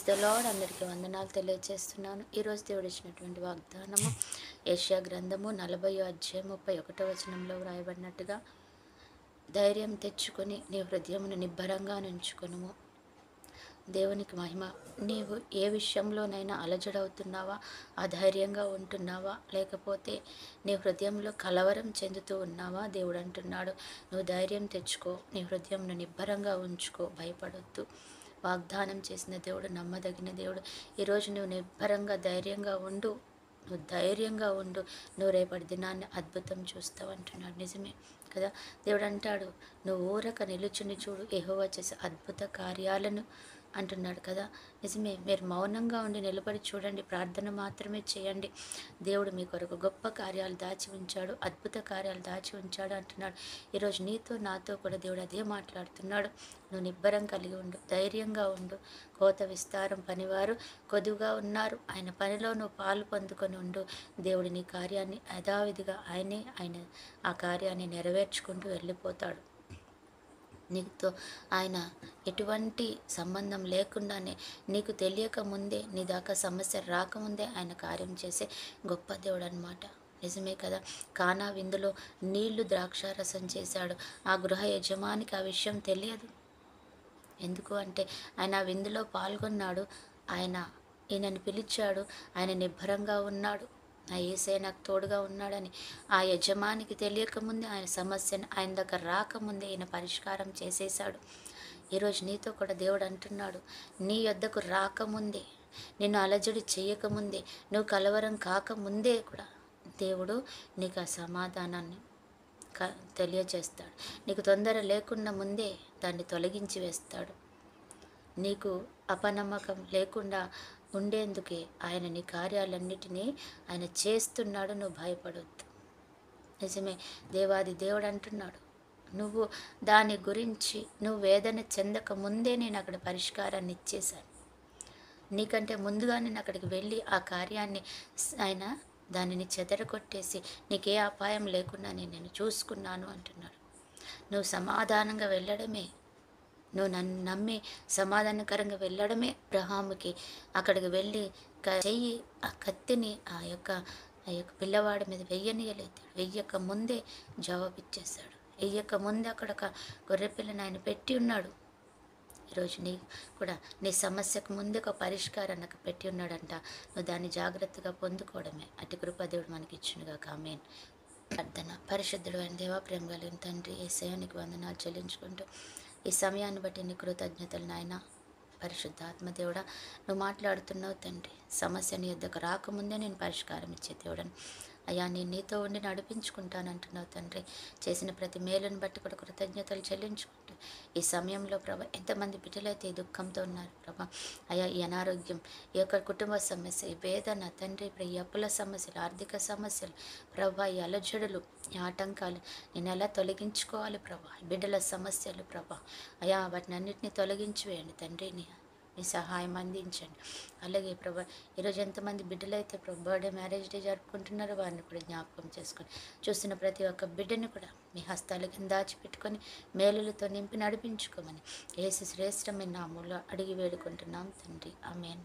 Praise the lord. అందరికీ వందనాలు తెలియజేస్తున్నాను. ఈరోజు దేవుడు ఇచ్చినటువంటి వాగ్దానము యెషయా గ్రంథము 40వ అధ్యాయం 31వ వచనంలో వ్రాయబడినట్టుగా, ధైర్యం తెచ్చుకొని నీ హృదయమును నిబ్బరంగా నుంచుకొనుము. దేవునికి మహిమ. నీవు ఏ విషయంలోనైనా అలజడవుతున్నావా, అధైర్యంగా ఉంటున్నావా, లేకపోతే నీ హృదయంలో కలవరం చెందుతూ ఉన్నావా? దేవుడు అంటున్నాడు, నువ్వు ధైర్యం తెచ్చుకో, నీ హృదయంను నిబ్బరంగా ఉంచుకో, భయపడొద్దు. వాగ్దానం చేసిన దేవుడు నమ్మదగిన దేవుడు. ఈరోజు నువ్వు నిబ్బరంగా ధైర్యంగా ఉండు, నువ్వు ధైర్యంగా ఉండు, నువ్వు రేపటి దినాన్ని అద్భుతం చూస్తావు అంటున్నాడు. నిజమే కదా. దేవుడు అంటాడు, నువ్వు ఊరక నిలుచుని చూడు, యెహోవా చేసే అద్భుత కార్యాలను అంటున్నాడు కదా. నిజమే. మీరు మౌనంగా ఉండి నిలబడి చూడండి, ప్రార్థన మాత్రమే చేయండి. దేవుడు మీ కొరకు గొప్ప కార్యాలు దాచి ఉంచాడు, అద్భుత కార్యాలు దాచి ఉంచాడు అంటున్నాడు. ఈరోజు నీతో నాతో కూడా దేవుడు అదే మాట్లాడుతున్నాడు. నువ్వు నిబ్బరం కలిగి ఉండు, ధైర్యంగా ఉండు. కోత విస్తారం, పనివారు కొద్దుగా ఉన్నారు. ఆయన పనిలో నువ్వు పాలు పొందుకొని ఉండు. దేవుడి నీ కార్యాన్ని యథావిధిగా ఆయన ఆ కార్యాన్ని నెరవేర్చుకుంటూ వెళ్ళిపోతాడు. నీతో ఆయన ఎటువంటి సంబంధం లేకుండానే, నీకు తెలియక ముందే, నీ దాకా సమస్య రాకముందే ఆయన కార్యం చేసే గొప్ప దేవుడు అనమాట. నిజమే కదా. కానా విందులో నీళ్లు ద్రాక్షారసం చేశాడు. ఆ గృహ యజమానికి ఆ విషయం తెలియదు. ఎందుకు అంటే ఆయన ఆ విందులో పాల్గొన్నాడు, ఈయనని పిలిచాడు, ఆయన నిబ్బరంగా ఉన్నాడు. నా యేసయ్య నాకు తోడుగా ఉన్నాడని ఆ యజమానికి తెలియకముందే, ఆయన సమస్యను ఆయన దగ్గర రాకముందే ఈయన పరిష్కారం చేసేశాడు. ఈరోజు నీతో కూడా దేవుడు అంటున్నాడు, నీ యొద్దకు రాకముందే, నిన్ను అలజడి చేయకముందే, నువ్వు కలవరం కాకముందే కూడా దేవుడు నీకు ఆ సమాధానాన్ని తెలియజేస్తాడు. నీకు తొందర లేకుండా ముందే దాన్ని తొలగించి వేస్తాడు. నీకు అపనమ్మకం లేకుండా ఉండేందుకే ఆయన నీ కార్యాలన్నిటినీ ఆయన చేస్తున్నాడు. నువ్వు భయపడొద్దు. నిజమే. దేవాది దేవుడు అంటున్నాడు, నువ్వు దాని గురించి నువ్వు వేదన చెందక ముందే నేను అక్కడ పరిష్కారాన్ని ఇచ్చేశాను. నీకంటే ముందుగా నేను అక్కడికి వెళ్ళి ఆ కార్యాన్ని ఆయన దానిని చెదరగొట్టేసి నీకే అపాయం లేకుండా నేను చూసుకున్నాను అంటున్నాడు. నువ్వు సమాధానంగా వెళ్ళడమే, నువ్వు నన్ను నమ్మి సమాధానకరంగా వెళ్ళడమే అబ్రహాముకి అక్కడికి వెళ్ళి చెయ్యి ఆ కత్తిని ఆ యొక్క పిల్లవాడి మీద వెయ్యనీయలేదు. వెయ్యక ముందే జవాబిచ్చేశాడు. వెయ్యక ముందే అక్కడ ఒక గొర్రెపిల్లని ఆయన పెట్టి ఉన్నాడు. ఈరోజు నీ కూడా నీ సమస్యకు ముందే ఒక పరిష్కారాన్ని నాకు పెట్టి ఉన్నాడంట. నువ్వు దాన్ని జాగ్రత్తగా పొందుకోవడమే. అటు కృప దేవుడు మనకి ఇచ్చినగా. ఆమేన్. ప్రార్థన. పరిశుద్ధుడు అయిన దేవా, ప్రేమ కలిగిన తండ్రి యేసయ్య, నీకు వందనాలు చెల్లించుకుంటూ ఈ సమయాన్ని బట్టి నీ కృతజ్ఞతలు నాయన. పరిశుద్ధాత్మ దేవుడా, నువ్వు మాట్లాడుతున్నావు తండ్రి. సమస్య నీ యొద్దకు రాకముందే నేను పరిష్కారం ఇచ్చే దేవుడని అయ్యా, నేను నీతో ఉండి నడిపించుకుంటానంటున్నావు తండ్రి. చేసిన ప్రతి మేలును బట్టి కూడా కృతజ్ఞతలు చెల్లించుకుంటూ ఈ సమయంలో ప్రభా, ఎంతమంది బిడ్డలైతే ఈ దుఃఖంతో ఉన్నారు ప్రభా, అయ్యా ఈ అనారోగ్యం, ఈ యొక్క కుటుంబ సమస్య, ఈ వేదన తండ్రి, ఈ అప్పుల సమస్యలు, ఆర్థిక సమస్యలు ప్రభా, ఈ అలజడులు, ఈ ఆటంకాలు నేను ఎలా తొలగించుకోవాలి ప్రభా, బిడ్డల సమస్యలు ప్రభా, అయ్యా వాటిని అన్నింటినీ తొలగించి వేయండి తండ్రి. మీ సహాయం అందించండి. అలాగే ప్రభా, ఈరోజు ఎంతమంది బిడ్డలైతే ప్రభు బర్త్డే, మ్యారేజ్ డే జరుపుకుంటున్నారో వారిని కూడా జ్ఞాపకం చేసుకొని, చూస్తున్న ప్రతి ఒక్క బిడ్డని కూడా మీ హస్తాల కింద దాచిపెట్టుకొని మేలులతో నింపి నడిపించుకోమని యేసు శ్రేష్టమైన నామములో అడిగి వేడుకుంటున్నాం తండ్రి. ఆమేన్.